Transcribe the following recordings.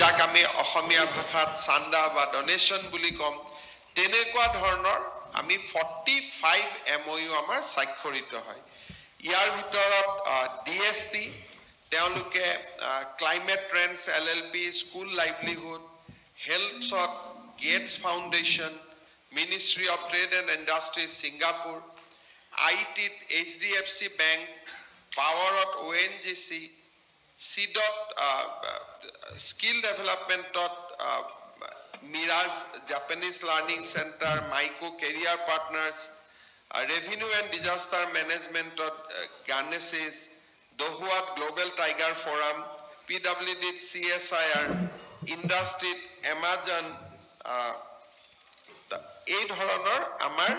যাক আমি অসমীয়া ভাষাত চান্দা বা ডোনেশন বুলি কম তেনেকুৱা ধৰণৰ আমি 45 MOU আমাৰ স্বাক্ষৰিত হয় ইয়াৰ ভিতৰত DST তেওঁলোকে climate trends LLP school livelihood হেলথত Gates foundation ministry of trade and industries Singapore IT HDFC bank পাৱাৰত ONGC CDOT স্কিল ডেভেলপমেণ্টত Mirage Japanese Learning Center, Maiko Career Partners, Revenue and Disaster Management of Garnesses, Dohuat Global Tiger Forum, PWD CSIR, Industry, Amazon, এই ধৰণৰ আমাৰ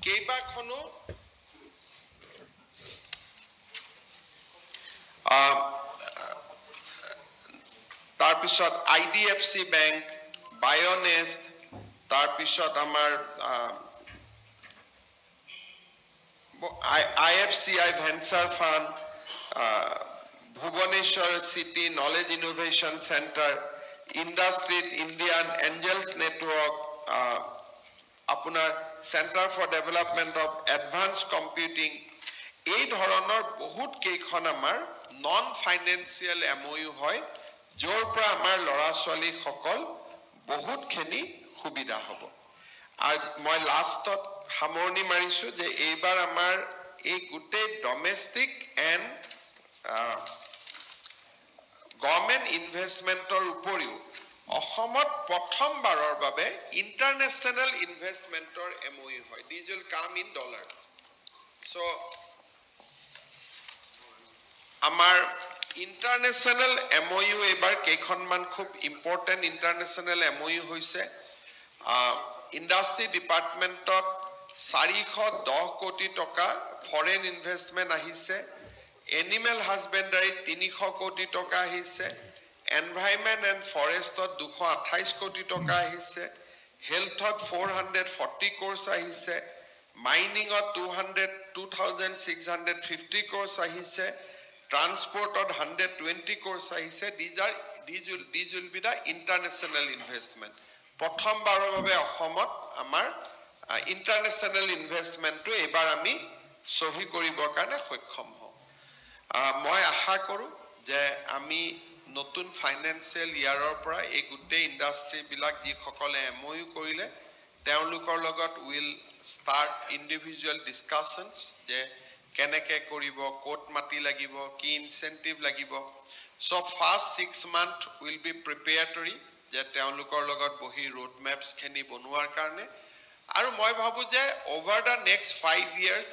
কেইবাখনো তাৰপিছত IDFC Bank, Bionest, তাৰপিছত আমাৰ IFCI Venture Fund, Bhubaneswar City Knowledge Innovation Center, Industry Indian Angels Network, আপোনাৰ Center for Development of Advanced Computing, এই ধৰণৰ বহুত কেইখন আমাৰ নন ফাইনেন্সিয়েল MOU হয় যৰ পৰা আমাৰ লৰা ছোৱালী সকল বহুত খেনি সুবিধা হ'ব আজ মই লাষ্টত সামৰণি মাৰিছো যে এইবাৰ আমাৰ এই গুটে ডমেস্টিক এণ্ড গভৰ্নমেণ্ট ইনভেষ্টমেণ্টৰ উপৰিও অসমত প্ৰথমবাৰৰ বাবে ইন্টাৰনেশ্যনেল ইনভেষ্টমেণ্টৰ MOU হয় these will come in dollar so আমাৰ ইন্টাৰনেশ্যনেল MOU এবাৰ কেইখনমান খুব ইম্পৰ্টেন্ট ইন্টাৰনেশ্যনেল MOU হৈছে ইন্ডাষ্ট্ৰি ডিপাৰ্টমেণ্টত 410 কোটি টকা ফৰেন ইনভেষ্টমেণ্ট আহিছে এনিমেল হাজবেণ্ডাৰী 300 কোটি টকা আহিছে এনভাইৰনমেণ্ট এণ্ড ফৰেষ্টত 228 কোটি টকা আহিছে হেলথত 440 কোৰ্ছ আহিছে মাইনিঙত 2650 কোৰ্ছ আহিছে Transport of 120 crores ahise. These will be the international investment. Prothom barar babe Asomot amar international investment to ebar ami sohi koribor karone soক্ষম hom. Moi asha koru je ami notun financial year or pora ei gutte industry bilak ji সকলে MOU korile তেওঁলোকৰ লগত will start individual discussions je কেনেকে কৰিব coat মাটি লাগিব কি incentive লাগিব so first 6 month will be preparatory যে তেওঁলোকৰ লগত বহি ৰোড ম্যাপস খেনি বনোৱাৰ কাৰণে আৰু মই ভাবো যে ওভাৰ দা নেক্সট 5 ইয়াৰ্স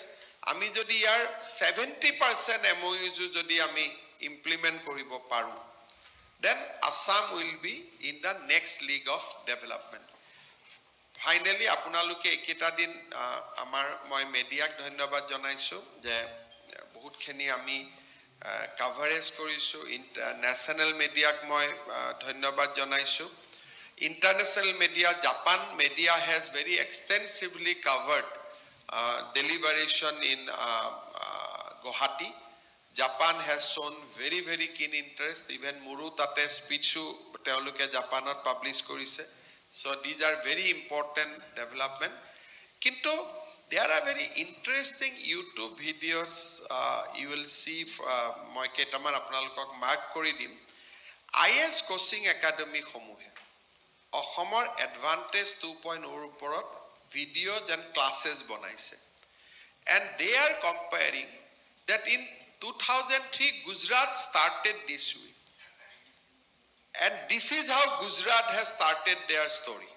আমি যদি ইয়াৰ 70% MOU যদি আমি ইমপ্লিমেন্ট কৰিব পাৰো then Assam will be in the next league of development Finally, আপোনালোকে একেটা দিন আমাৰ মই মিডিয়াক ধন্যবাদ জনাইছো যে বহুত খেনি আমি কভাৰেজ কৰিছো ইন্টাৰনেশ্যনেল মিডিয়াক মই ধন্যবাদ জনাইছো international media Japan media has very extensively covered deliberation in Guwahati Japan has shown very keen interest even muru tate speechu তেওঁলোকে জাপানত পাবলিশ কৰিছে So these are very important development. Kinto there are very interesting YouTube videos you will see moi ketaman apnalokok mark kori dim IS coaching academy homuhe Asomor advantage 2.0 uporot videos and classes bonaise and they are comparing that in 2003 Gujarat started this way And this is how Gujarat has started their story.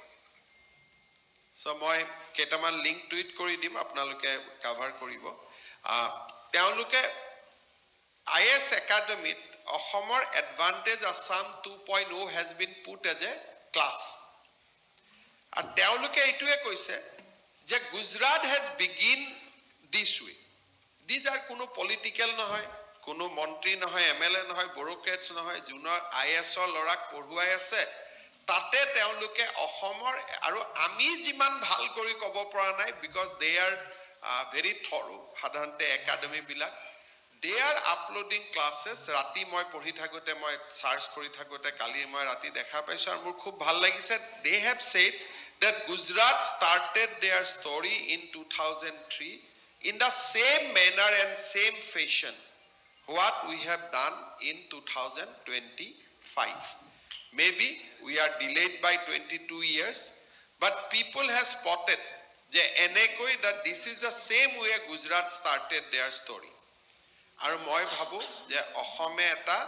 So moi ketaman link tweet kori dim apnaloke cover koribo. Teoluke IS Academy Asomor Advantage Assam 2.0 has been put as a class. And teoluke etue koise je Gujarat has begin this way. These are kuno political nohoy কোনো মন্ত্ৰী নহয় MLA নহয় ব্যুৰোক্ৰেটছ নহয় জুনৰ আইএছৰ লৰাক পঢ়ুৱাই আছে তাতে তেওঁলোকে অসমৰ আৰু আমি যিমান ভাল কৰি ক'ব পৰা নাই বিকজ দে আৰ ভেৰি থৰো সাধাৰণতে একাডেমি বিলাক they are uploading classes. Rati moi পঢ়ি থাকোতে মই সার্চ কৰি থাকোতে কালি মই ৰাতি দেখা পাইছো আৰু মোৰ খুব ভাল লাগিছে. They have said that Gujarat started their story in 2003 in the same manner and same fashion what we have done in 2025. Maybe we are delayed by 22 years, but people have spotted that this is the same way Gujarat started their story. আৰু মই ভাবো যে অসমে এটা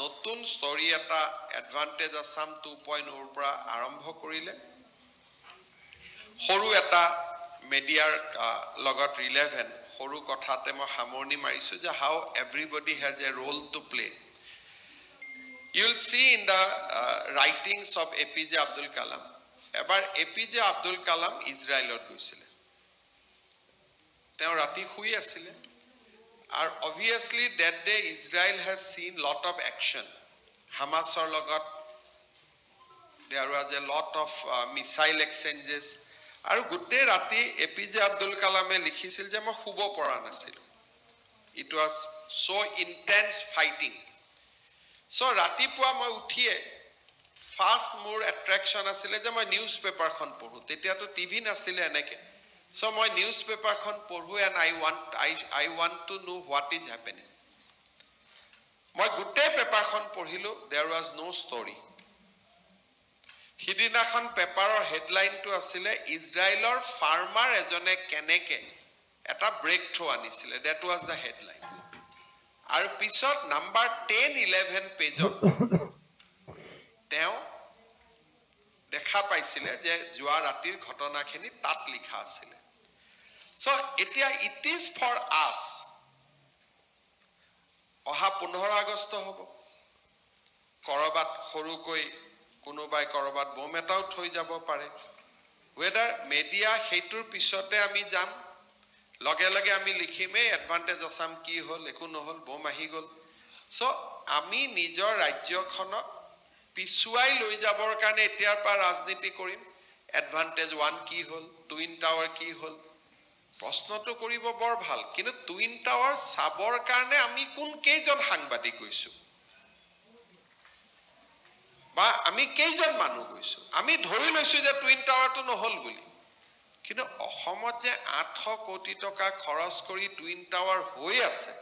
নতুন story এটা advantage Assam 2.0 ৰ পৰা আৰম্ভ কৰিলে. সৰু এটা মিডিয়াৰ লগত ৰিলেভেন্ট সৰু কথাতে মই সামৰণি মাৰিছো যে how everybody has a role to play. You will see in the writings of APJ Abdul Kalam. এবাৰ APJ Abdul Kalam ইজৰাইলত গৈছিল. তেওঁ ৰাতি শুই আছিল. And obviously that day Israel has seen lot of action. Hamasor logot there was a lot of missile exchanges. Aru gutte rati APJ Abdul Kalam e likhisil je moi hubo pora nasil. It was so intense fighting. So rati pua moi uthie first more attraction asile je moi newspaper khon poru. Tetia to TV nasile eneke. So my newspaper khon porhu and I want to know what is happening. My gutte paper khon porhilu, there was no story. Hidina khon paper or headline to asile Israelor farmer ejone keneke eta breakthrough anisile. That was the headlines. Aru pisot number 10-11 page of teo দেখা পাইছিলে যে জুৱা ৰাতিৰ ঘটনাখিনি তাত লিখা আছিল. So it is for us. অহা 15 আগষ্ট হ'ব. কৰবাত সৰুকৈ কোনোবাই কৰবাত বোম এটাও থৈ যাব পাৰে. Whether media হেইটোৰ পিছতে আমি যাম লগে লগে আমি লিখিমে এডভান্টেজ আসাম কি হল একো নহল বোম আহি গল. So আমি নিজৰ ৰাজ্যখনক পিছুৱাই লৈ যাবৰ কাৰণে এতিয়াৰ পৰা ৰাজনীতি কৰিম. এডভান্টেজ 1 কি হল, টুইন টাৱাৰ কি হল, প্ৰশ্নটো কৰিব বৰ ভাল. কিন্তু টুইন টাৱাৰ চাবৰ কাৰণে আমি কোন কেইজন সাংবাদিক গৈছো বা আমি কেইজন মানুহ গৈছো. আমি ধৰি লৈছো যে টুইন টাৱাৰটো নহল বুলি. কিন্তু অসমত যে 800 কোটি টকা খৰচ কৰি টুইন টাৱাৰ হৈ আছে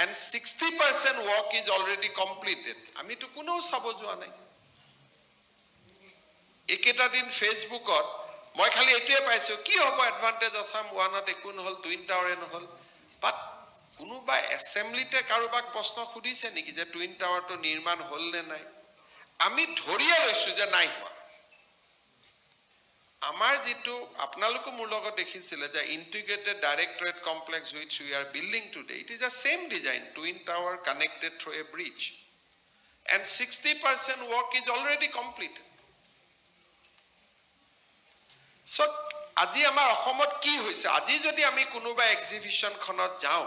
and 60% work is already completed. আমি তো কোনো চাব যোৱা নাই. একেটা দিন ফেসবুকত মই খালি এটোৱে পাইছো কি হ'ব এডভান্টেজ আসাম 1ত একো নহল টুইন টাৱাৰে নহল. বাট কোনোবা এসেম্বলিতে কাৰোবাক প্ৰশ্ন খুদিছে নেকি যে টুইন টাৱাৰটো নিৰ্মাণ হল নে নাই? আমি ধৰিয়া লৈছো যে নাই হোৱা. আমাৰ যেটো আপোনালোক মোৰ লগত দেখিছিলে যে integrated directorate complex which we are building today, it is the same design, twin tower connected through a bridge, and 60% work is already completed. So আজি আমাৰ অসমত কি হৈছে? আজি যদি আমি কোনোবা এক্সিবিশন খনত যাও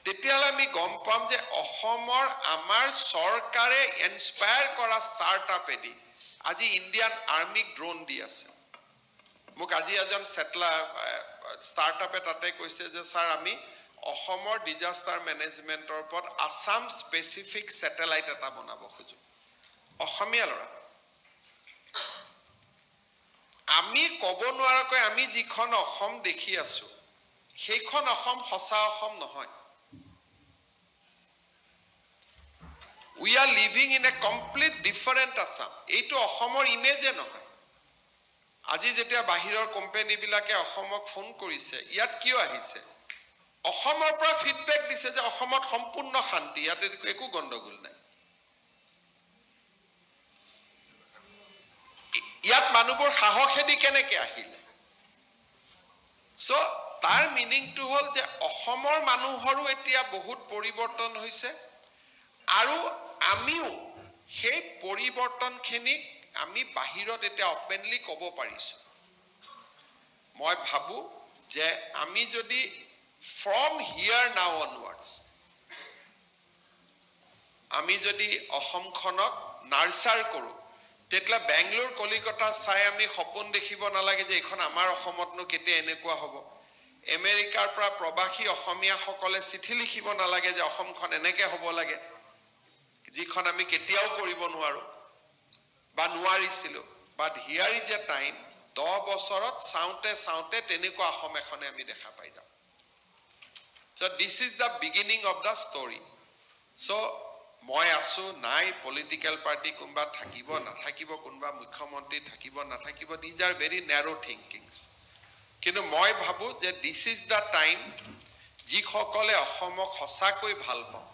তেতিয়ালে আমি গম পাম যে অসমৰ আমাৰ সৰকাৰে ইনস্পায়াৰ কৰা ষ্টাৰ্টআপ এডি আজি ইন্ডিয়ান আৰ্মিক ড্ৰোন দি আছে. মোক আজি এজন ষ্টাৰ্টআপ এটাতে কৈছে যে স্যাৰ আমি অসমৰ ডিজাস্টাৰ মেনেজমেন্টৰ ওপৰত আসাম স্পেসিফিক স্যাটেলাইট এটা বনাব খুজো. অসমীয়া লৰা আমি কব নোৱাৰাকৈ আমি যিখন অসম দেখি আছো সেইখন অসম সঁচা অসম নহয়. We are living in a complete different Assam. এইটো অসমৰ ইমেজে নহয়. আজি যেতিয়া বাহিৰৰ কোম্পানী বিলাকে অসমক ফোন কৰিছে ইয়াত কিয় আহিছে? অসমৰ পৰা ফিডবেক দিছে যে অসমত সম্পূৰ্ণ শান্তি, ইয়াত একো গণ্ডগোল নাই. ইয়াত মানুহবোৰ সাহসেদি কেনেকৈ আহিলে? সো তাৰ মিনিংটো হল যে অসমৰ মানুহৰো এতিয়া বহুত পৰিৱৰ্তন হৈছে আৰু আমিও সেই পৰিৱৰ্তনখিনি আমি বাহিৰত এটা ওপেনলি ক'ব পাৰিছো. মই ভাবো যে আমি যদি from here now onwards আমি যদি অসমখনক নাৰ্চাৰ কৰো তেতলা বেংগলোৰ কলিকতা চাই আমি সপোন দেখিব নালাগে যে এখন আমাৰ অসমতনো কেতে এনেকুৱা হ'ব. আমেৰিকাৰ পৰা প্ৰবাসী অসমীয়াসকলে চিঠি লিখিব নালাগে যে অসমখন এনেকে হ'ব লাগে, যিখন আমি কেতিয়াও কৰিব নোৱাৰো বা নোৱাৰিছিলো। বাট হিয়াৰ ইজ এ টাইম 10 বছৰত চাওঁতে চাওঁতে তেনেকুৱা অসম এখনে আমি দেখা পাই যাম। So this is the beginning of the story. So মই আছো নাই, পলিটিক্যাল পাৰ্টি কোনবা থাকিব নাথাকিব, কোনবা মুখ্যমন্ত্ৰী থাকিব নাথাকিব, these are very narrow thinkings. কিন্তু মই ভাবো যে this is the time যিসকলে অসমক সঁচাকৈ ভাল পাওঁ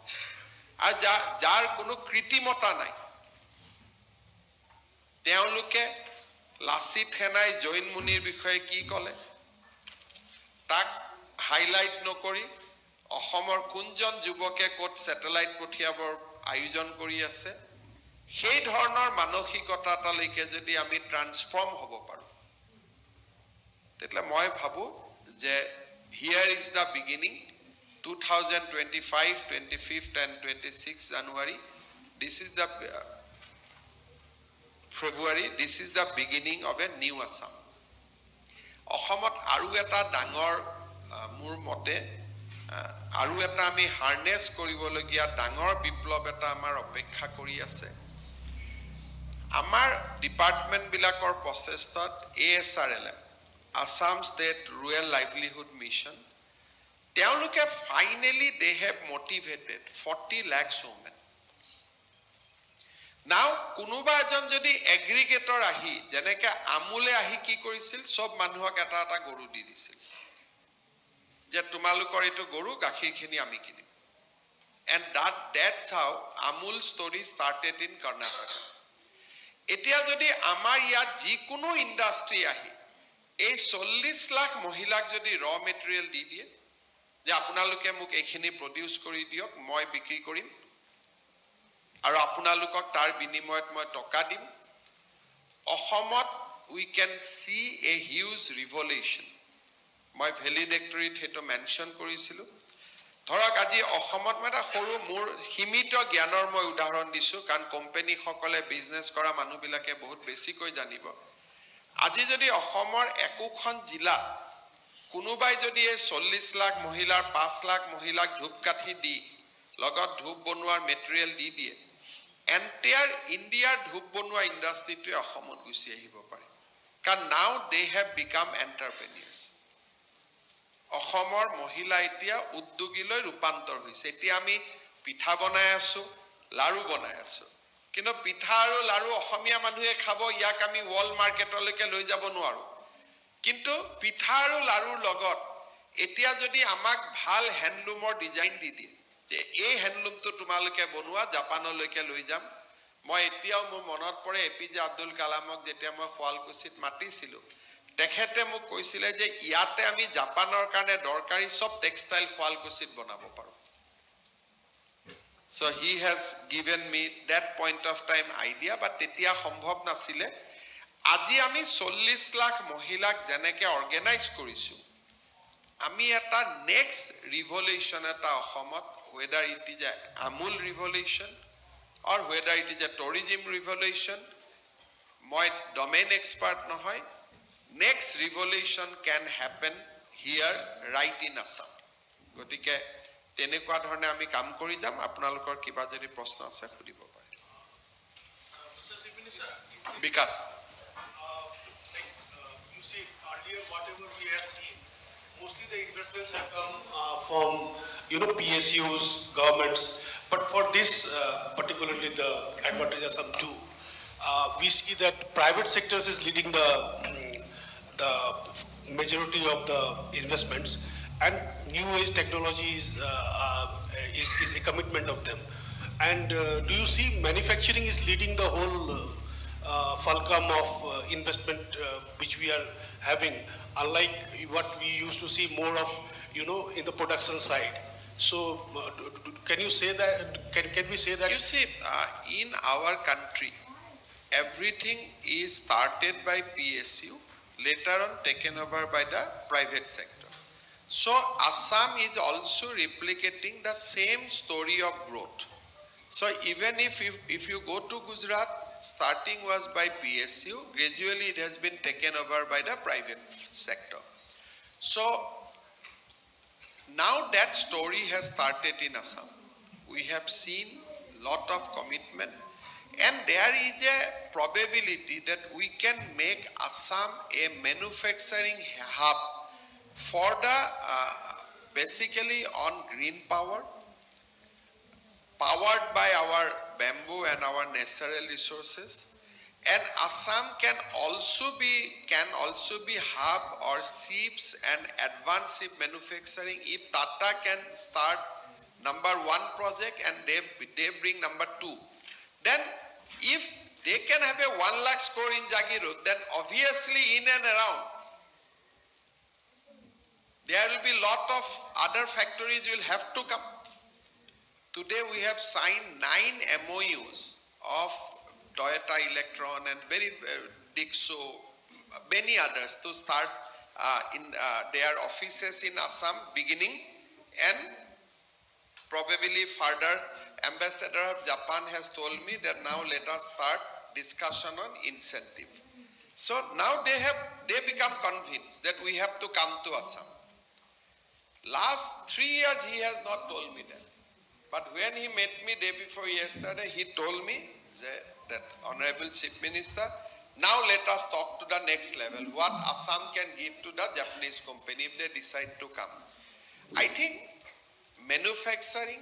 আৰু যাৰ কোনো কৃত্ৰিমতা নাই, তেওঁলোকে লাচিত সেনাই জৈন মুনিৰ বিষয়ে কি ক'লে তাক হাইলাইট নকৰি অসমৰ কোনজন যুৱকে ক'ত স্যাটেলাইট পঠিয়াবৰ আয়োজন কৰি আছে, সেই ধৰণৰ মানসিকতা এটালৈকে যদি আমি ট্ৰান্সফৰ্ম হ'ব পাৰো, তেতিয়াহ'লে মই ভাবো যে here is the beginning 2025, 25th and 26th January. This is the February. This is the beginning of a new Assam. অসমত আৰু এটা ডাঙৰ মোৰ মতে আৰু এটা আমি হাৰ্নেছ কৰিবলগীয়া ডাঙৰ বিপ্লৱ এটা আমাৰ অপেক্ষা কৰি আছে। আমাৰ ডিপাৰ্টমেণ্ট বিলাকৰ প্ৰচেষ্টাত ASRLM, Assam State Rural Livelihood Mission, তেওঁলোকে finally they have motivated 40 lakhs women. Now কোনোবা এজন যদি এগ্ৰিগেটৰ আহি যেনেকে আমুলে আহি কি কৰিছিল, সব মানুহক এটা এটা গৰু দি দিছিল যে তোমালোকৰ এইটো গৰু গাখীৰখিনি আমি কিনিম। And that's how Amul story started in Karnataka. এতিয়া যদি আমাৰ ইয়াত যিকোনো ইণ্ডাষ্ট্ৰি আহি এই 40 লাখ মহিলাক যদি ৰ মেটেৰিয়েল দি দিয়ে যে আপোনালোকে মোক এইখিনি প্ৰডিউস কৰি দিয়ক, মই বিক্ৰী কৰিম আৰু আপোনালোকক তাৰ বিনিময়ত মই টকা দিম, অসমত we can see a huge revolution. মই ভেলিডেক্টৰীত হেটো মেনশন কৰিছিলো। ধৰক আজি অসমত এটা সৰু মোৰ সীমিত জ্ঞানৰ মই উদাহৰণ দিছো, কাৰণ কোম্পানী সকলে বিজনেস কৰা মানুহবিলাকে বহুত বেছিকৈ জানিব। আজি যদি অসমৰ একোখন জিলা কোনোবাই যদি এই 40 লাখ মহিলাৰ 5 লাখ মহিলাক ধূপকাঠি দি লগত ধূপ বনোৱাৰ মেটেৰিয়েল দি দিয়ে, এন্টায়াৰ ইণ্ডিয়াৰ ধূপ বনোৱা ইণ্ডাষ্ট্ৰিটোৱে অসমত গুচি আহিব পাৰে, কাৰণ নাও দে হেভ বিকাম এণ্টাৰপ্ৰেনিয়াৰ্ছ। অসমৰ মহিলা এতিয়া উদ্যোগীলৈ ৰূপান্তৰ হৈছে। এতিয়া আমি পিঠা বনাই আছো, লাৰু বনাই আছো, কিন্তু পিঠা আৰু লাৰু অসমীয়া মানুহে খাব, ইয়াক আমি ওয়াৰ্ল্ড মাৰ্কেটলৈকে লৈ যাব নোৱাৰো। কিন্তু পিঠা আৰু লাৰুৰ লগত এতিয়া যদি আমাক ভাল হ্যান্ডলুমৰ ডিজাইন দি দিয়ে যে এই হ্যান্ডলুমটো তোমালোকে বনোৱা, জাপানলৈকে লৈ যাম। মই এতিয়াও মোৰ মনত পৰে APJ আব্দুল কালামক যেতিয়া মই শুৱালকুছিত মাতিছিলো, তেখেতে মোক কৈছিলে যে ইয়াতে আমি জাপানৰ কাৰণে দৰকাৰী সব টেক্সটাইল শুৱালকুছিত বনাব পাৰো। So he has given me that point of time idea, but তেতিয়া সম্ভৱ নাছিলে। আজি আমি 40 লাখ মহিলাক যেনেকে অৰ্গানাইজ কৰিছো, আমি এটা নেক্সট ৰিভলিউশন এটা অসমত, whether it is a Amul revolution or whether it is a tourism revolution, মই domain expert নহয়, next revolution can happen here right in Assam. গতিকে তেনেকুৱা ধৰণে আমি কাম কৰি যাম। আপোনালোকৰ কিবা যদি প্ৰশ্ন আছে সুধিব পাৰে। বিকাশ, you see earlier whatever we have seen, mostly the investments have come from PSUs, governments, but for this particularly the Advantage Assam 2, we see that private sectors is leading the majority of the investments, and new age technologies is a commitment of them. And do you see manufacturing is leading the whole fulcrum of investment which we are having, unlike what we used to see more of in the production side? So can you say that, can we say that? You see, in our country everything is started by PSU, later on taken over by the private sector. So Assam is also replicating the same story of growth. So even if you go to Gujarat, starting was by PSU, gradually it has been taken over by the private sector. So Now that story has started in Assam. We have seen lot of commitment, and there is a probability that we can make Assam a manufacturing hub for the basically on green power, powered by our bamboo and our natural resources. And Assam can also be hub or ships and advanced ship manufacturing if Tata can start number 1 project and they bring number 2. Then if they can have a 1 lakh score in Jagirud, then obviously in and around there will be lot of other factories will have to come. Today we have signed 9 MOUs of Toyota Electron and Dixo, many others to start in their offices in Assam beginning, and probably further. Ambassador of Japan has told me that now let us start discussion on incentive. So now they become convinced that we have to come to Assam. Last 3 years he has not told me that. But when he met me day before yesterday, he told me that Honorable Chief Minister, now let us talk to the next level, what Assam can give to the Japanese company if they decide to come. I think manufacturing,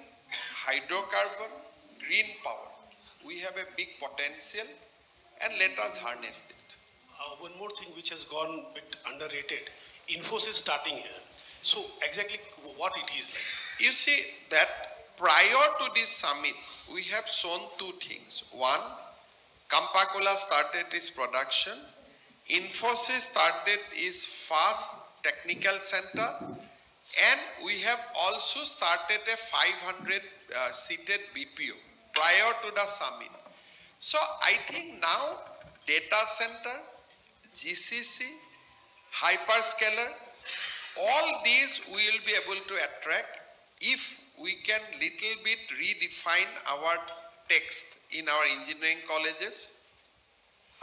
hydrocarbon, green power, we have a big potential, and let us harness it. One more thing which has gone a bit underrated, Infosys starting here. So exactly what it is like? You see that prior to this summit, we have shown 2 things. One, Kampakola started its production. Infosys started its first technical center. And we have also started a 500 seated BPO prior to the summit. So I think now data center, GCC, hyperscaler, all these we will be able to attract if we can little bit redefine our text in our engineering colleges,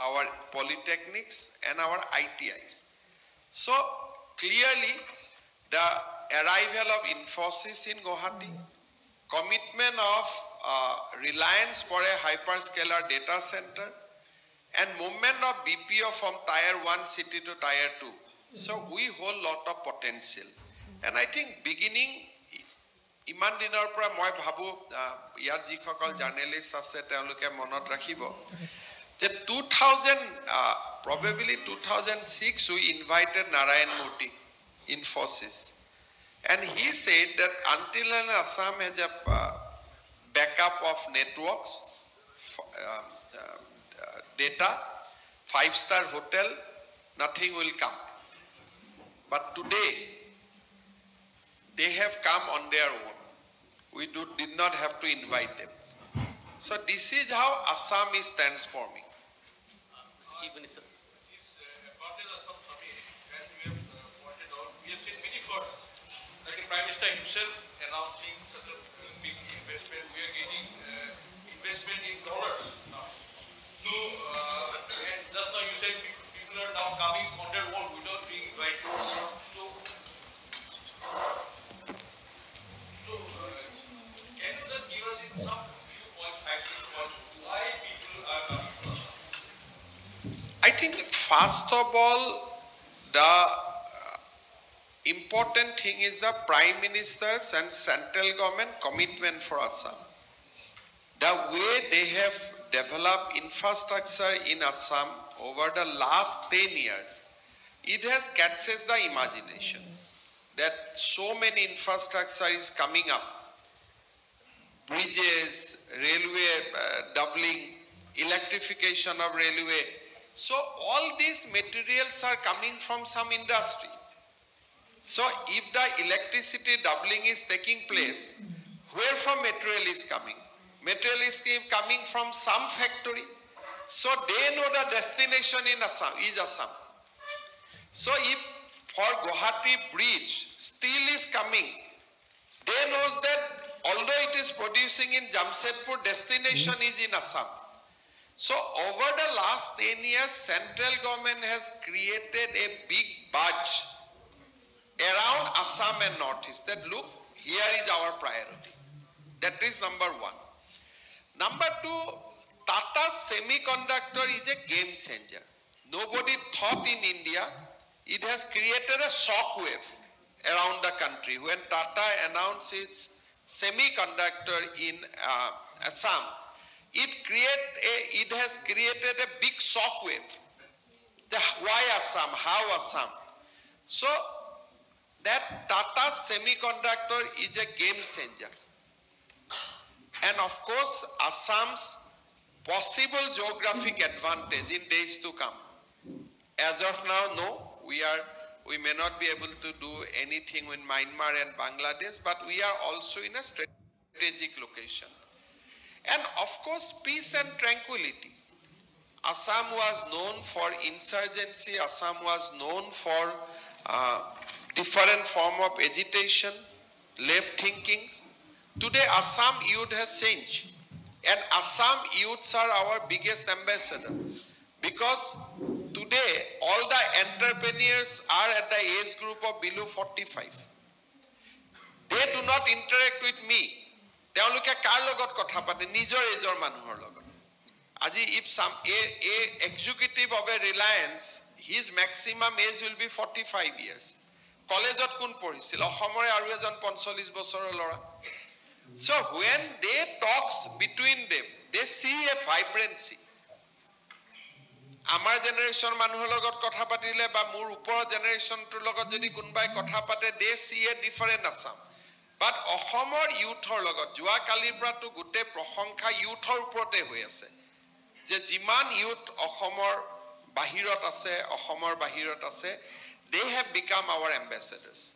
our polytechnics and our ITIs. So clearly the arrival of Infosys in Guwahati, commitment of Reliance for a hyperscaler data center, and movement of BPO from tier 1 city to tier 2. So we hold lot of potential. And I think beginning, ইমান দিনৰ পৰা মই ভাবো ইয়াত যিসকল journalist আছে তেওঁলোকে মনত ৰাখিব যে 2000 probably 2006 we invited Narayan Murthy, Infosys, and he said that until Assam has a backup of networks, data, 5-star hotel, nothing will come. But today they have come on their own. We did not have to invite them. So this is how Assam is transforming. Chief Minister. We have seen many firsts, like the Prime Minister himself announcing such a big investment. We are getting investment in dollars now. So, and just now you said people are now coming on their own without being invited. So can you just give us some viewpoints, factual points, why people are coming to us? I think first of all, the important thing is the Prime Minister's and central government commitment for Assam. The way they have developed infrastructure in Assam over the last 10 years, it has catches the imagination that so many infrastructure is coming up. Bridges, railway doubling, electrification of railway. So all these materials are coming from some industry. So if the electricity doubling is taking place, where from material is coming? Material is coming from some factory. So they know the destination in Assam is Assam. So if for Guwahati bridge steel is coming, they knows that although it is producing in Jamshedpur, destination is in Assam. So over the last 10 years, central government has created a big budge around Assam and Northeast that look, here is our priority. That is number one. Number two, Tata Semiconductor is a game changer. Nobody thought in India, it has created a shockwave around the country. When Tata announced its semiconductor in Assam, it has created a big shockwave. Why Assam? How Assam? So that Tata Semiconductor is a game changer. And of course, Assam's possible geographic advantage in days to come. As of now, no, we may not be able to do anything in Myanmar and Bangladesh, but we are also in a strategic location. And of course, peace and tranquility. Assam was known for insurgency. Assam was known for different form of agitation, left thinking. Today, Assam youth has changed. And Assam youths are our biggest ambassador. Because today, all the entrepreneurs are at the age group of below 45. They do not interact with me. তেওঁলোকে কাৰ লগত কথা পাতে নিজৰ এজৰ মানুহৰ লগত আজি if some a executive of a Reliance his maximum age will be 45 years কলেজত কোন পঢ়িছিল অসমৰে আৰু এজন 45 বছৰৰ ল'ৰা so when they talks between them they see a vibrancy আমাৰ জেনাৰেশন মানুহৰ লগত কথা পাতিলে বা মোৰ ওপৰৰ জেনাৰেশনটোৰ লগত যদি কোনবাই কথা পাতে they see a different Assam But Ohomor youthor logot, Jua Kalibra to Gute Prohonka youthor prote hoyase. Je Jiman youth Ohomor Bahirot ase, Ohomor Bahirot ase, they have become our ambassadors.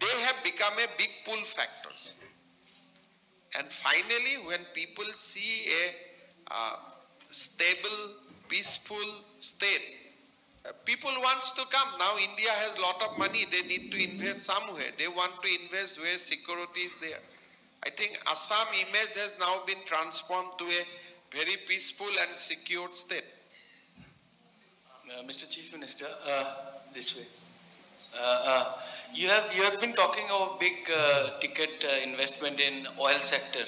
They have become a big pull factors. And finally, when people see a stable, peaceful state, people wants to come. Now India has a lot of money. They need to invest somewhere. They want to invest where security is there. I think Assam image has now been transformed to a very peaceful and secured state. Mr. Chief Minister, this way. You have been talking of big ticket investment in oil sector.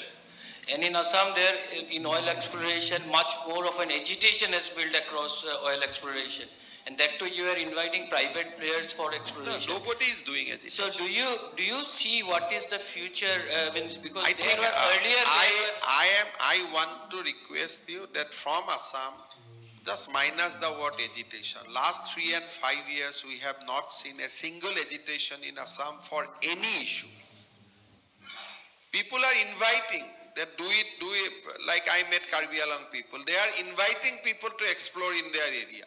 And in Assam there, in oil exploration, much more of an agitation has built across oil exploration. And that too, you are inviting private players for exploration. No, nobody is doing it. So do you see what is the future? Because I think earlier I want to request you that from Assam, just minus the word agitation. Last 3 and 5 years, we have not seen a single agitation in Assam for any issue. People are inviting that do it, like I met Karbi Alang people. They are inviting people to explore in their area.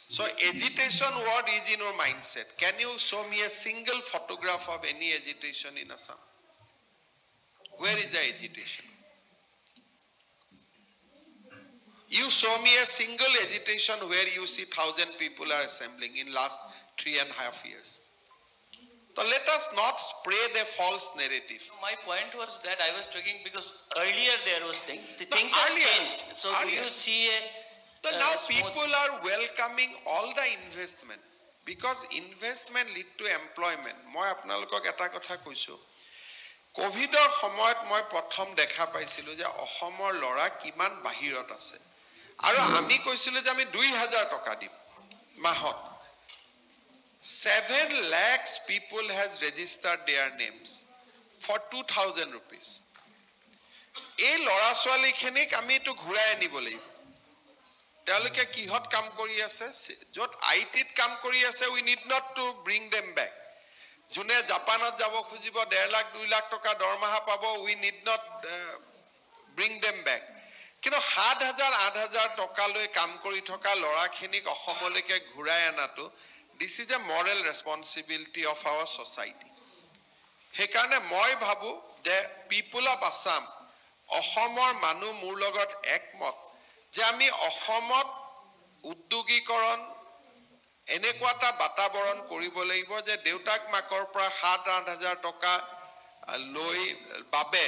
So agitation word is in your mindset. Can you show me a single photograph of any agitation in Assam? Where is the agitation? You show me a single agitation where you see 1,000 people are assembling in last 3.5 years. So let us not spread a false narrative. My point was that I was talking because earlier there was things have changed. So do you see a So now people are welcoming all the investment because investment lead to employment. Moi apnalokok eta kotha koisu. Covidor সময়ত মই প্ৰথম দেখা পাইছিলো যে অসমৰ লৰা কিমান বাহিৰত আছে আৰু আমি কৈছিলো যে আমি 2000 টকা দিম মাহত 7 lakhs people has registered their names for 2000 rupees এই লৰা ছোৱালী খিনিক আমি তো ঘুৰাই আনিব লাগিব তেওঁলোকে কিহত কাম কৰি আছে যত আইটিত কাম কৰি আছে we need not to bring them back জুনে জাপানত যাব খুজিব 1.5 লাখ 2 লাখ টকা দৰমহা পাব we need not bring them back কিন্তু 7000 8000 টকা লৈ কাম কৰি থকা লৰাখিনিক অসমলৈকে ঘুৰাই আনাটো this is a moral responsibility of our society হেকাৰণে মই ভাবো the people of Assam অসমৰ মানুহ মোৰ লগত একমত যে আমি অসমত উদ্যোগীকৰণ এনেকুৱা এটা বাতাবৰণ কৰিব লাগিব যে দেউতাক মাকৰ পৰা 7-8000 টকা লৈ বাবে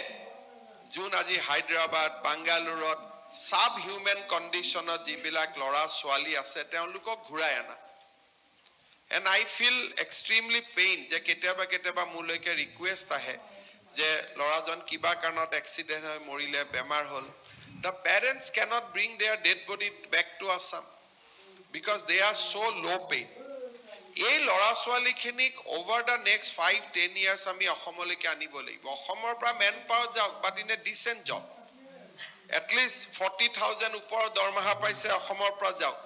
জুন আজি হায়দৰাবাদ বাংগালুৰুত সাব হিউম্যান কন্ডিশনত যিবিলাক লৰা ছোৱালী আছে তেওঁলোকক ঘুৰাই আনা And I feel extremely pained যে কেতিয়াবা মোলৈকে ৰিকুৱেষ্ট আহে যে লৰাজন কিবা কাৰণত এক্সিডেন্ট হৈ মৰিলে বেমাৰ হ'ল. The parents cannot bring their dead body back to Assam because they are so low paid. এই লৰা ছোৱালীখিনিক over the next 5-10 years আমি অসমলৈকে আনিব লাগিব. অসমৰ পৰা মেন পাৱাৰ যাওক, but in a decent job. At least 40,000 ওপৰ দৰমহা পাইছে অসমৰ পৰা যাওক.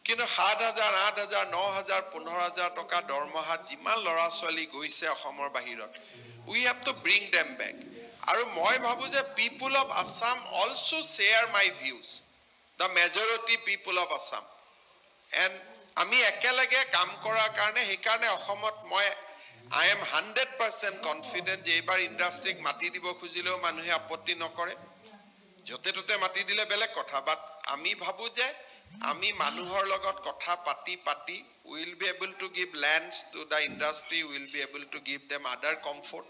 কিন্তু 7,000, 8,000, 9,000, 15,000 টকা দৰমহাত যিমান লৰা ছোৱালী গৈছে অসমৰ বাহিৰত, we have to bring them back. আৰু মই ভাবো যে people of Assam also share my views, the majority people of Assam, and আমি একেলগে কাম কৰাৰ কাৰণে সেইকাৰণে অসমত মই I am 100% confident যে এইবাৰ ইণ্ডাষ্ট্ৰীক মাটি দিব খুজিলেও মানুহে আপত্তি নকৰে. যতে ততে মাটি দিলে বেলেগ কথা, বাট আমি ভাবো যে আমি মানুহৰ লগত কথা পাতি we will be able to give lands to the industry, we will be able to give them other comfort.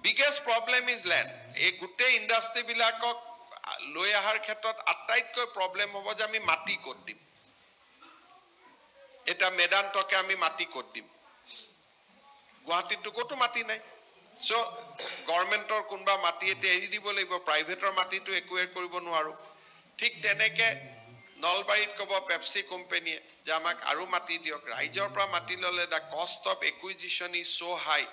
Biggest problem is land. এই গোটেই ইণ্ডাষ্ট্ৰী বিলাকক লৈ অহাৰ ক্ষেত্ৰত আটাইতকৈ প্ৰব্লেম হ'ব যে আমি মাটি ক'ত দিম. এটা মেদান্তকে আমি মাটি ক'ত দিম. গুৱাহাটীতো ক'তো মাটি নাই. So গভৰ্ণমেণ্টৰ কোনবা মাটি এতিয়া এৰি দিব লাগিব, প্ৰাইভেটৰ মাটিটো একুৱেৰ কৰিব নোৱাৰো. ঠিক তেনেকে নলবাৰীত ক'ব পেপসি কোম্পানীয়ে যে আমাক আৰু মাটি দিয়ক. ৰাইজৰ পৰা মাটি ল'লে the cost of acquisition is so high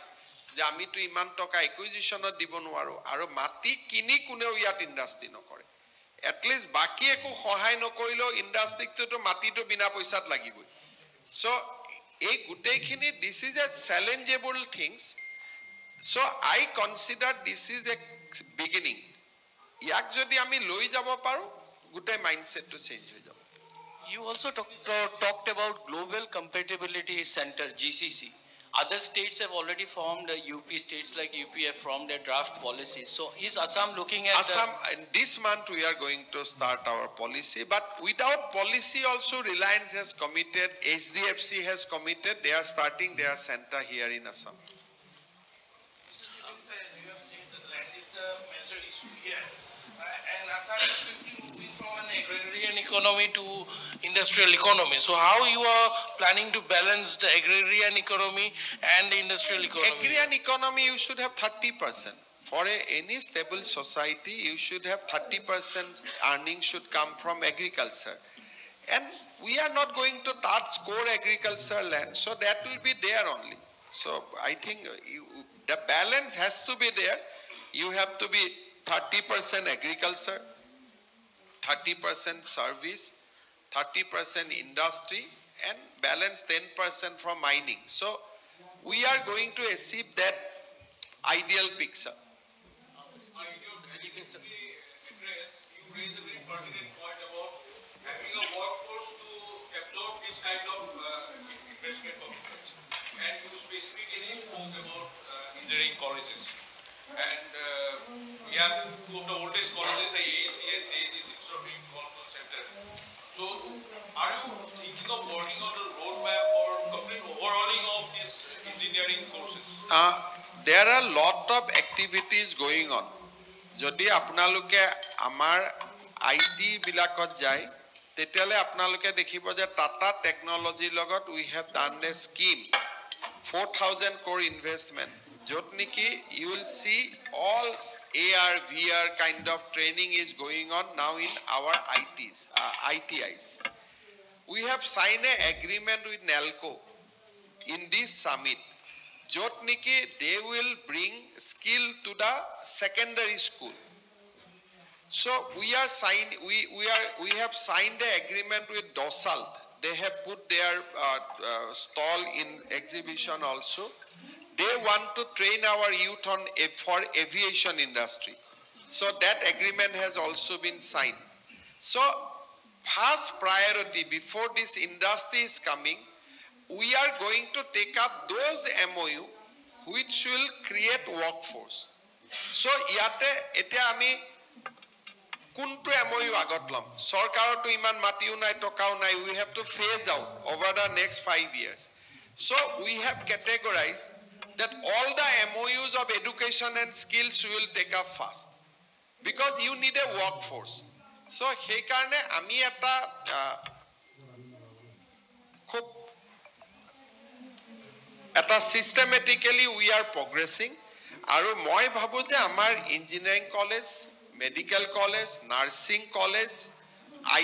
যে আমিতো ইমান টকা একুইজিশ্যনত দিব নোৱাৰো, আৰু মাটি কিনি কোনেও ইয়াত ইণ্ডাষ্ট্ৰী নকৰে. এটলিষ্ট বাকী একো সহায় নকৰিলেও ইণ্ডাষ্ট্ৰীকটোতো মাটিটো বিনা পইচাত লাগিবই. So এই গোটেইখিনি this is a challengeable things. So I consider this is a beginning. ইয়াক যদি আমি লৈ যাব পাৰো গোটেই মাইন্ডসেটটো চেঞ্জ হৈ যাব. You also talked about Global Compatibility Center, GCC. Other states have already formed, UP states like UP have formed their draft policies. So is Assam looking at Assam, this month we are going to start our policy, but without policy also Reliance has committed, HDFC has committed, they are starting their center here in Assam. You have said that land is the major issue here. And Assam is quickly moving from an agrarian economy to industrial economy. So how you are planning to balance the agrarian economy and the industrial economy? Agrarian economy you should have 30%. For any stable society you should have 30% earnings should come from agriculture. And we are not going to touch core agriculture land, so that will be there only. So I think the balance has to be there. You have to be 30% agriculture, 30% service, 30% industry, and balance 10% from mining. So we are going to achieve that ideal picture. You raised a very pertinent point about having a workforce to absorb this kind of investment commitments. And you specifically spoke about engineering colleges. And we have two of the oldest colleges, AAC and JAC, instead of being Control Center. So are you thinking of working on the roadmap for complete overhauling of these engineering courses? There are lot of activities going on. যদি আপোনালোকে আমাৰ IT বিলাকত যায় তেতিয়ালে আপোনালোকে দেখিব যে টাটা টেকনলজিৰ লগত we have done a scheme 4,000 crore investment যত নেকি you will see all AR VR kind of training is going on now in our ITIs. We have signed an agreement with NELCO in this summit. Jotniki, they will bring skill to the secondary school. So we have signed the agreement with Dosalt. They have put their stall in exhibition also. They want to train our youth on for aviation industry. So that agreement has also been signed. So first priority before this industry is coming, we are going to take up those MOU which will create workforce. So yate ete ami kuntu MOU agot lom sarkaro to iman matiu nai tokau nai, we have to phase out over the next 5 years. So we have categorized that all the MOUs of education and skills will take up fast because you need a workforce. So he karone ami eta khub এটা systematically we are progressing. আৰু মই ভাবো যে আমাৰ engineering college, medical college, nursing college,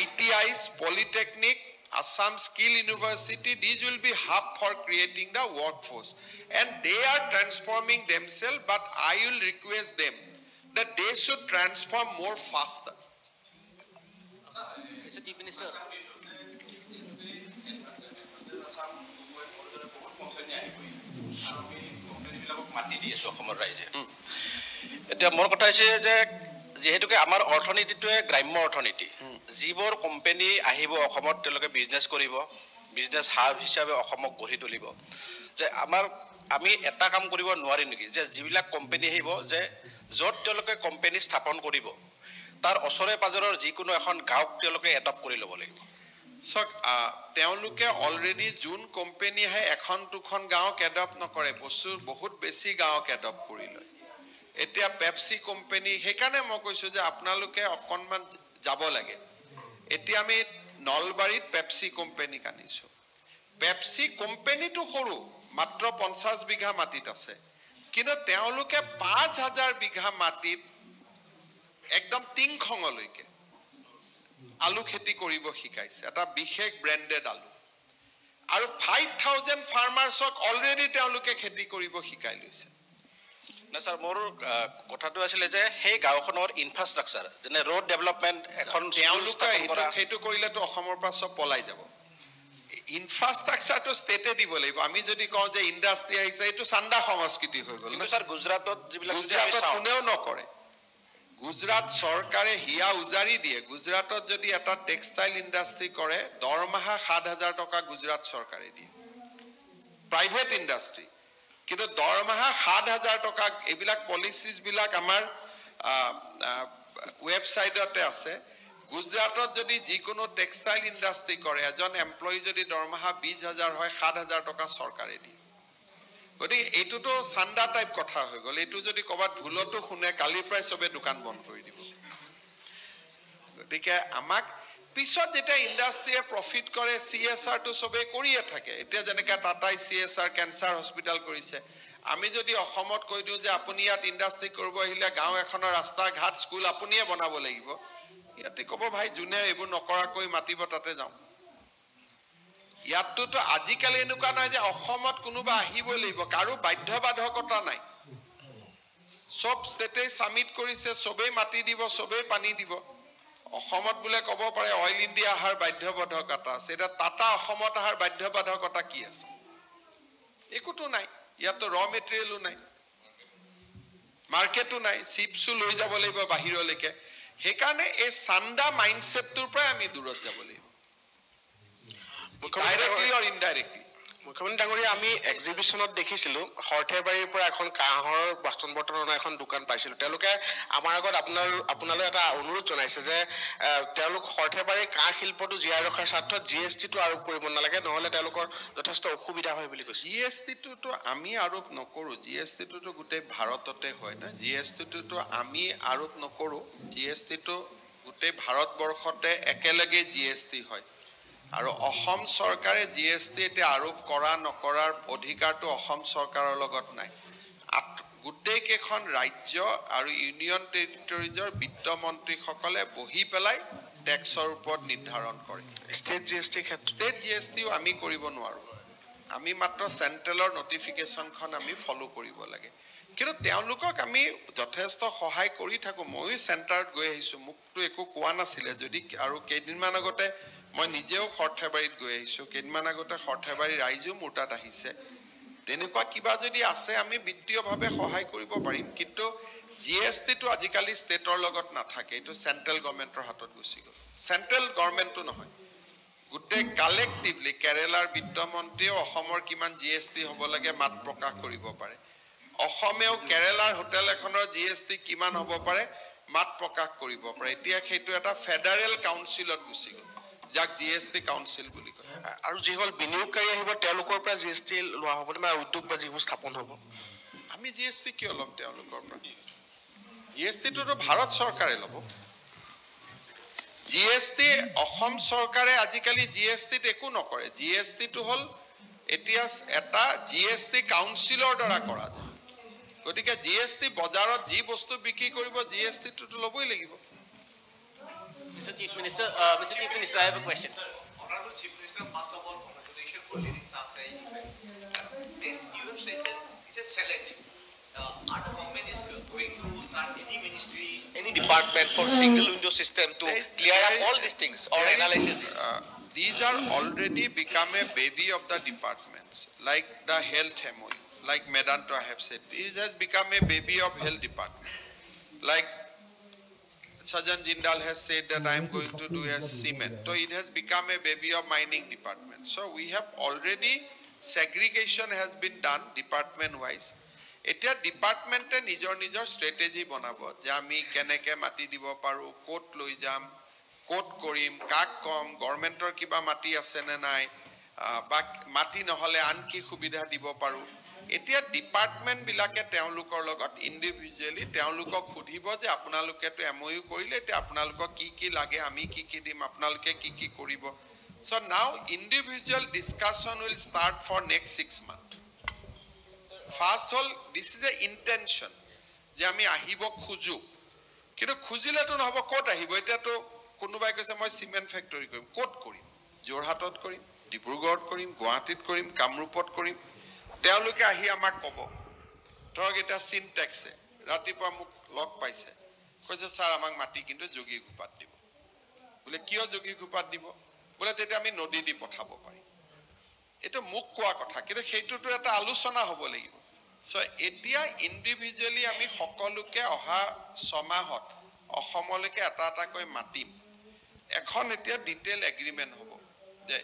ITIs, Polytechnic, Assam Skill University, these will be hub for creating the workforce. And they are transforming themselves, but I will request them that they should transform more faster. Mr. Chief Minister. এতিয়া মোৰ কথা হৈছে যে যেহেতুকে আমাৰ অৰ্থনীতিটোৱে গ্ৰাম্য অৰ্থনীতি, যিবোৰ company আহিব অসমত তেওঁলোকে বিজনেছ কৰিব, বিজনেছ হাব হিচাপে অসমক গঢ়ি তুলিব, যে আমি এটা কাম কৰিব নোৱাৰিম নেকি যে যিবিলাক কোম্পানী আহিব যে য'ত তেওঁলোকে কোম্পানী স্থাপন কৰিব তাৰ ওচৰে পাজৰৰ যিকোনো এখন গাঁৱক তেওঁলোকে এডপ্ট কৰি ল'ব লাগিব। চাওক, তেওঁলোকে অলৰেডি যোন কোম্পানী আহে এখন দুখন গাঁৱক এডপ্ট নকৰে, বহুত বেছি গাঁৱক এডপ্ট কৰি লয়। এতিয়া পেপচি কোম্পানী, সেইকাৰণে মই কৈছো যে আপোনালোকে অকণমান যাব লাগে। এতিয়া আমি নলবাৰীত পেপচি কোম্পানীক আনিছো। পেপচি কোম্পানীটো সৰু, মাত্ৰ 50 বিঘা মাটিত আছে, কিন্তু তেওঁলোকে 5000 বিঘা মাটিত একদম টিংখঙলৈকে আলু খেতি কৰিব শিকাইছে, এটা বিশেষ ব্ৰেণ্ডেড আলু। আৰু 5000 ফাৰ্মাৰ্ছক অলৰেডি তেওঁলোকে খেতি কৰিব শিকাই লৈছে। না স্যাৰ, মোৰ কথাটো আছিলে যে সেই গাঁওখনৰ ইনফ্ৰাষ্ট্ৰাকচাৰ, যেনে ৰোড ডেভেলপমেণ্ট, এখন তেওঁলোকে সেইটো কৰিলেতো অসমৰ পৰা চব পলাই যাব। ইনফ্ৰাষ্ট্ৰাকচাৰটো ষ্টেটে দিব লাগিব। আমি যদি কওঁ যে ইণ্ডাষ্ট্ৰি আহিছে, এইটো চান্দা সংস্কৃতি হৈ গ'ল। স্যাৰ গুজৰাটত যিবিলাক গুজৰাটত কোনেও নকৰে। গুজৰাট চৰকাৰে হিয়া উজাৰি দিয়ে। গুজৰাটত যদি এটা টেক্সটাইল ইণ্ডাষ্ট্ৰি কৰে, দৰমহা 7000 টকা গুজৰাট চৰকাৰে দিয়ে, প্ৰাইভেট ইণ্ডাষ্ট্ৰি। কিন্তু দৰমহা 7000 টকা। এইবিলাক পলিচিজ বিলাক আমাৰ ৱেবছাইটতে আছে। গুজৰাটত যদি যিকোনো টেক্সটাইল ইণ্ডাষ্ট্ৰি কৰে, এজন এমপ্লয়ী যদি দৰমহা 20000 হয়, 7000 টকা চৰকাৰে দিয়ে। গতিকে এইটোতো চান্দা টাইপ কথা হৈ গ'ল। এইটো যদি ক'ৰবাত ভুলতো শুনে, কালিৰ পৰাই চবে দোকান বন্ধ কৰি দিব। গতিকে আমাক পিছত যেতিয়া ইণ্ডাষ্ট্ৰীয়ে প্ৰফিট কৰে, CSRটো চবেই কৰিয়ে থাকে। এতিয়া যেনেকৈ টাটাই CSR কেঞ্চাৰ হস্পিটেল কৰিছে, আমি যদি অসমত কৈ দিওঁ যে আপুনি ইয়াত ইণ্ডাষ্ট্ৰি কৰিব আহিলে গাঁও এখনৰ ৰাস্তা ঘাট স্কুল আপুনিয়ে বনাব লাগিব, ইয়াতে ক'ব ভাই যোনে এইবোৰ নকৰাকৈ মাতিব তাতে যাওঁ। ইয়াততো আজিকালি এনেকুৱা নাই যে অসমত কোনোবা আহিবই লাগিব, কাৰো বাধ্যবাধকতা নাই। চব ষ্টেটেই চামিট কৰিছে, চবেই মাটি দিব, চবেই পানী দিব। অসমত বোলে ক'ব পাৰে অইল ইণ্ডিয়া অহাৰ বাধ্যবাধকতা আছে। এতিয়া টাটা অসমত অহাৰ বাধ্যবাধকতা কি আছে? একোতো নাই। ইয়াততো ৰ মেটেৰিয়েলো নাই, মাৰ্কেটো নাই, চিপছো লৈ যাব লাগিব বাহিৰলৈকে। সেইকাৰণে এই চান্দা মাইণ্ডছেটটোৰ পৰাই আমি দূৰত যাব লাগিব, ডাইৰেক্টলি অৰ ইনডাইৰেক্টলি। মুখ্যমন্ত্ৰী ডাঙৰীয়া, আমি এক্সিবিশ্যনত দেখিছিলো সৰ্থেবাৰীৰ পৰা এখন কাঁহৰ বাচন বৰ্তন অনা এখন দোকান পাইছিলো। তেওঁলোকে আমাৰ আগত আপোনালৈ এটা অনুৰোধ জনাইছে যে তেওঁলোক সৰ্থেবাৰীৰ কাঁহ শিল্পটো জীয়াই ৰখাৰ স্বাৰ্থত GSTটো আৰোপ কৰিব নালাগে, নহ'লে তেওঁলোকৰ যথেষ্ট অসুবিধা হয় বুলি কৈছে। GSTটোতো আমি আৰোপ নকৰো। GSTটোতো গোটেই ভাৰততে হয় না। GSTটোতো আমি আৰোপ নকৰো। GSTটো গোটেই ভাৰতবৰ্ষতে একেলগে GST হয়। আৰু অসম চৰকাৰে GST এতিয়া আৰোপ কৰা নকৰাৰ অধিকাৰটো অসম চৰকাৰৰ লগত নাই। গোটেই কেইখন ৰাজ্য আৰু ইউনিয়ন টেৰিটৰিজৰ বিত্তমন্ত্ৰীসকলে বহি পেলাই টেক্সৰ ওপৰত নিৰ্ধাৰণ কৰে। ষ্টেট GST ক্ষেত্ৰত ষ্টেট GSTও আমি কৰিব নোৱাৰো। আমি মাত্ৰ চেণ্ট্ৰেলৰ নটিফিকেশ্যনখন আমি ফলো কৰিব লাগে। কিন্তু তেওঁলোকক আমি যথেষ্ট সহায় কৰি থাকো। ময়ো চেণ্টাৰত গৈ আহিছো, মোকতো একো কোৱা নাছিলে। যদি আৰু কেইদিনমান আগতে মই নিজেও সৰ্থেবাৰীত গৈ আহিছো, কেইদিনমান আগতে সৰ্থেবাৰী ৰাইজো মোৰ তাত আহিছে। তেনেকুৱা কিবা যদি আছে আমি বিত্তীয়ভাৱে সহায় কৰিব পাৰিম। কিন্তু GSTটো আজিকালি ষ্টেটৰ লগত নাথাকে, এইটো চেণ্ট্ৰেল গভৰ্ণমেণ্টৰ হাতত গুচি গ'ল। চেণ্ট্ৰেল গভৰ্ণমেণ্টটো নহয়, গোটেই কালেক্টিভলি কেৰেলাৰ বিত্তমন্ত্ৰীয়েও অসমৰ কিমান GST হ'ব লাগে মাত প্ৰকাশ কৰিব পাৰে। অসমেও কেৰেলাৰ হোটেল এখনৰ GST কিমান হ'ব পাৰে মাত প্ৰকাশ কৰিব পাৰে। এতিয়া সেইটো এটা ফেডাৰেল কাউন্সিলত গুচি গ'ল, যাক GST কাউন্সিল বুলি কয়। আৰু যিসকল বিনিয়োগকাৰী আহিব তেওঁলোকৰ পৰা GST লোৱা হ'ব বা উদ্যোগ বা যিবোৰ স্থাপন হ'ব, আমি GST কিয় ল'ম তেওঁলোকৰ পৰা? GSTটোতো ভাৰত চৰকাৰে ল'ব। GST অসম চৰকাৰে আজিকালি GSTত একো নকৰে। GSTটো হ'ল এতিয়া এটা GST কাউন্সিলৰ দ্বাৰা কৰা যায় গতিকে GST বজাৰত যি বস্তু বিক্ৰী কৰিব GST টো লবই লাগিব Mr. Chief Minister, I have a question. Honorable Chief Minister, first of all, congratulations for leading Sansai event. This, you have said that it's a challenge. Our government is going to start any ministry, any department for single window system to clear up all these things or analysis. These are already become a baby of the departments, like the health MOU, like Medanto I have said. This has become a baby of health department. Like Sajan Jindal has said that I am going to do a cement. So it has become a baby of mining department. So we have already, segregation has been done department wise. এতিয়া ডিপাৰ্টমেণ্টে নিজৰ strategy বনাব যে আমি কেনেকৈ মাটি দিব পাৰোঁ ক'ত লৈ যাম ক'ত কৰিম কাক কম গভৰ্ণমেণ্টৰ কিবা মাটি আছে নে নাই বা মাটি নহ'লে আন কি সুবিধা দিব পাৰোঁ এতিয়া ডিপাৰ্টমেণ্টবিলাকে তেওঁলোকৰ লগত ইণ্ডিভিজুৱেলি তেওঁলোকক সুধিব যে আপোনালোকেতো MOU কৰিলে এতিয়া আপোনালোকক কি লাগে আমি কি দিম আপোনালোকে কি কৰিব so now individual discussion will start for next 6 months First all, this is the intention. যে আমি আহিব খুজু কিন্তু খুজিলেতো নহব ক'ত আহিব এতিয়াতো কোনোবাই কৈছে মই সিমেন্ট ফ্যাক্টৰি কৰিম ক'ত কৰিম জোৰহাটত কৰিম ডিব্ৰুগড়ত কৰিম গুৱাহাটীত কৰিম কামৰূপত কৰিম তেওঁলোকে আহি আমাক ক'ব ধৰক এটা সিনটেক্সে ৰাতিপুৱা মোক লগ পাইছে কৈছে স্যাৰ আমাক মাটি কিন্তু যোগী ঘোপাত দিব বোলে কিয় যোগী ঘোপাত দিব বোলে তেতিয়া আমি নদী দি পঠাব পাৰিম এটা মুখ কোৱা কথা কিন্তু সেইটোতো এটা আলোচনা হ'ব লাগিব সো এতিয়া ইন্ডিভিজুৱেলি আমি সকলোকে অহা সমাহত অসমলৈকে এটা কৈ মাটিম এখন এতিয়া ডিটেইল এগ্ৰিমেন্ট হ'ব যে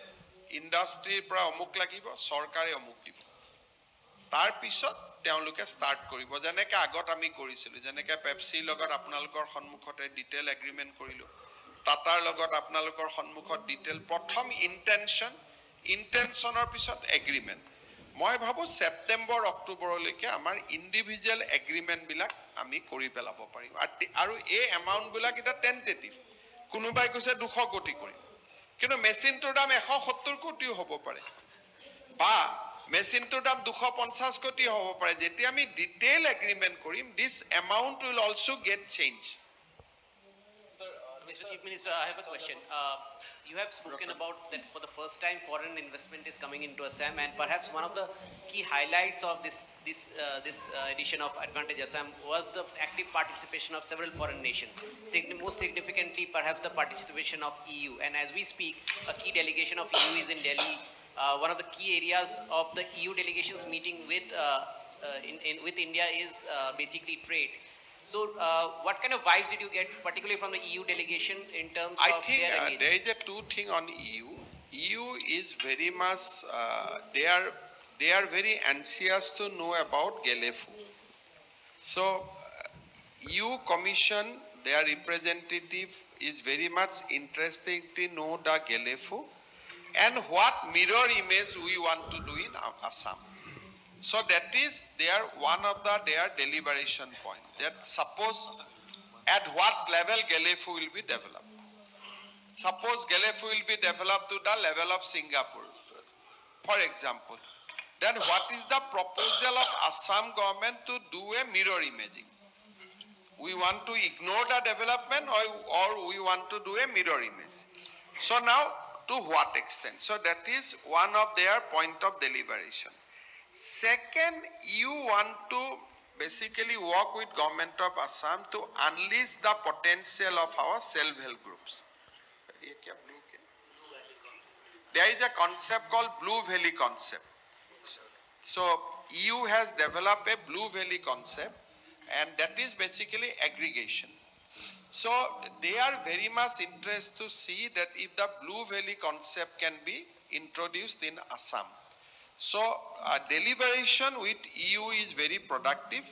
ইন্ডাষ্ট্ৰিৰ পৰা অমুক লাগিব চৰকাৰে অমুক দিব তাৰ পিছত তেওঁলোকে ষ্টাৰ্ট কৰিব যেনেকৈ আগত আমি কৰিছিলো যেনেকৈ পেপসিৰ লগত আপোনালোকৰ সন্মুখতে ডিটেইল এগ্ৰিমেন্ট কৰিলো টাটাৰ লগত আপোনালোকৰ সন্মুখত ডিটেইল প্ৰথম ইন্টেনশনৰ পিছত এগ্ৰিমেন্ট মই ভাবো সেপ্টেম্বৰ অক্টোবৰলৈকে আমাৰ ইন্ডিভিজুৱেল এগ্ৰিমেন্ট বিলাক আমি কৰি পেলাব পাৰিম আৰু এই এমাউন্ট বিলাক এটা টেন্টেটিভ কোনোবাই কৈছে 200 কোটি কৰিম কিন্তু মেচিনটোৰ দাম 170 কোটিও হ'ব পাৰে বা মেচিনটোৰ দাম 250 কোটি হ'ব পাৰে যেতিয়া আমি ডিটেইল এগ্ৰিমেন্ট কৰিম this amount will also get change Mr. Chief Minister, I have a question. You have spoken about that for the first time foreign investment is coming into Assam, and perhaps one of the key highlights of this edition of Advantage Assam was the active participation of several foreign nations. Most significantly, perhaps the participation of EU. And as we speak, a key delegation of EU is in Delhi. One of the key areas of the EU delegation's meeting with India is basically trade. So, what kind of vibes did you get, particularly from the EU delegation, in terms of their engagement? I think there is a two thing on EU. EU is very much they are very anxious to know about Gelefu. So, EU Commission, their representative is very much interested to know the Gelefu and what mirror image we want to do in Assam. So that is one of their deliberation point. That suppose at what level Gelefu will be developed. Suppose Gelefu will be developed to the level of Singapore, for example. Then what is the proposal of Assam government to do a mirror imaging? We want to ignore the development or we want to do a mirror image. So now to what extent? So that is one of their point of deliberation. Second, you want to basically work with government of Assam to unleash the potential of our self-help groups. There is a concept called Blue Valley concept. So EU has developed a Blue Valley concept and that is basically aggregation. So they are very much interested to see that if the Blue Valley concept can be introduced in Assam. So deliberation with EU is very productive,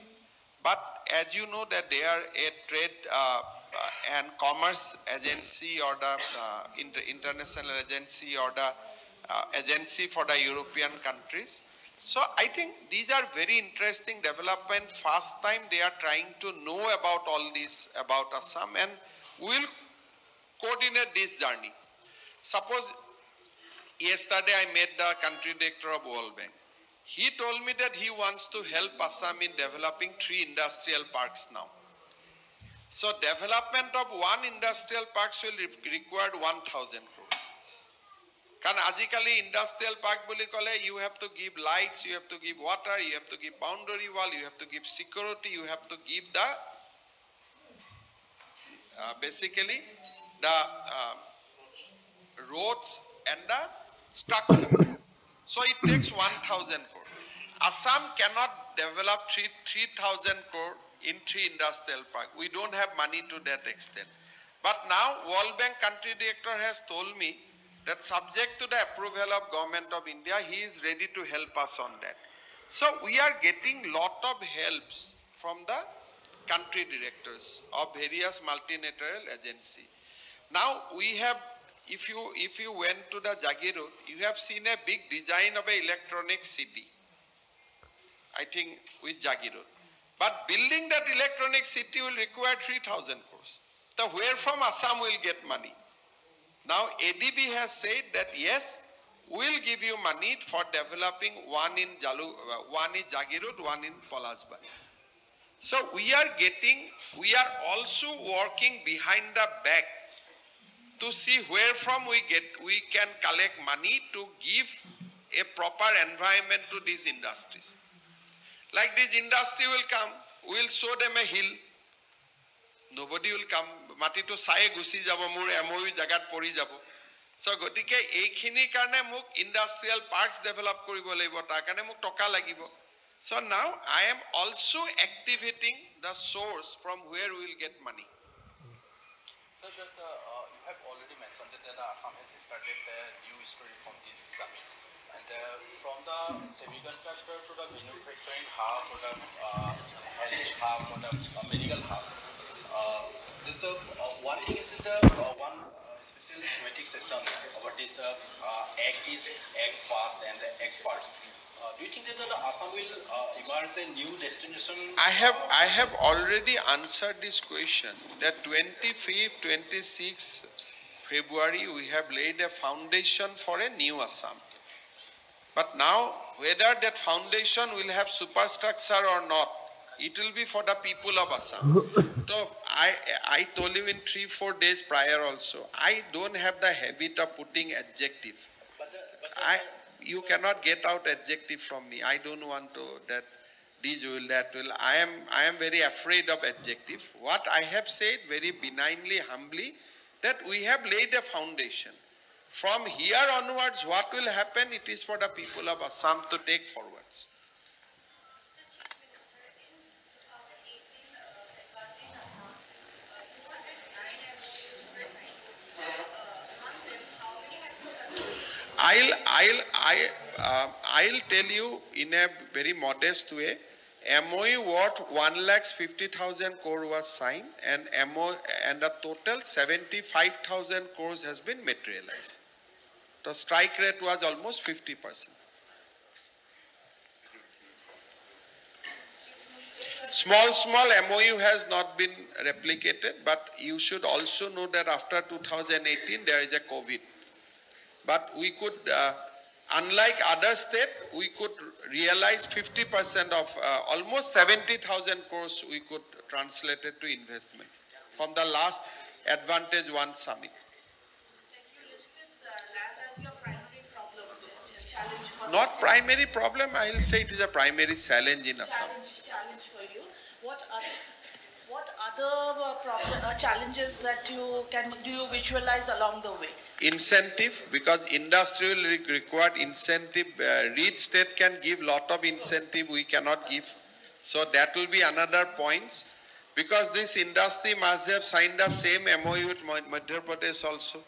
but as you know that they are a trade and commerce agency or the international agency or the agency for the European countries. So I think these are very interesting development. First time they are trying to know about all this about Assam and will coordinate this journey. Suppose Yesterday I met the country director of World Bank. He told me that he wants to help Assam in developing 3 industrial parks now. So development of 1 industrial park will require 1,000 crores. Because আজিকালি industrial park বুলি কলে, you have to give lights, you have to give water, you have to give boundary wall, you have to give security, you have to give the basically the roads and the structure. So it takes 1,000 crore. Assam cannot develop 3,000 crore in 3 industrial park. We don't have money to that extent. But now World Bank country director has told me that subject to the approval of Government of India, he is ready to help us on that. So we are getting lot of helps from the country directors of various multilateral agencies. Now we have, if you went to the Jagirod, you have seen a big design of an electronic city, I think with Jagirod. But building that electronic city will require 3,000 crores. So where from Assam will get money? Now ADB has said that yes, we'll give you money for developing one in Jagirod, one in Polasbari. So we are also working behind the back to see where from we can collect money to give a proper environment to these industries. Like this industry will come, we'll show them a hill. Nobody will come. Mati to saye gusi jabo, mur MOU jagat pori jabo. So gotike eikhini karne muk industrial parks develop koribo lagibo, tar karne muk toka lagibo. So now I am also activating the source from where we will get money. So that you have already mentioned that Assam has started a new story from this summit. And from the semiconductor to the manufacturing hub, to the health hub, to the medical hub. This one thing is the one special thematic session about this egg fast and the egg first. Do you think that the Assam will emerge a new destination? I have already answered this question that 25th, 26th February we have laid a foundation for a new Assam. But now whether that foundation will have superstructure or not, it will be for the people of Assam. So I told you in 3-4 days prior also, I don't have the habit of putting adjective. You cannot get out adjective from me. I don't want to that this will, that will. I am very afraid of adjective. What I have said very benignly, humbly, that we have laid a foundation. From here onwards, what will happen, it is for the people of Assam to take forwards. I'll tell you in a very modest way. MOU worth 1,50,000 crore was signed, and a total 75,000 crores has been materialized. The strike rate was almost 50%. Small MOU has not been replicated, but you should also know that after 2018 there is a COVID. But we could, unlike other states, we could realize 50% of almost 70,000 crores we could translate it to investment from the last Advantage 1 summit. You listed land as your primary problem, challenge for Not primary problem, I will say it is a primary challenge in Assam. Challenge for you. What other challenges that do you visualize along the way? Incentive, because industry will require incentive. Rich state can give lot of incentive, we cannot give. So that will be another point. Because this industry must have signed the same MOU with Madhya Pradesh also.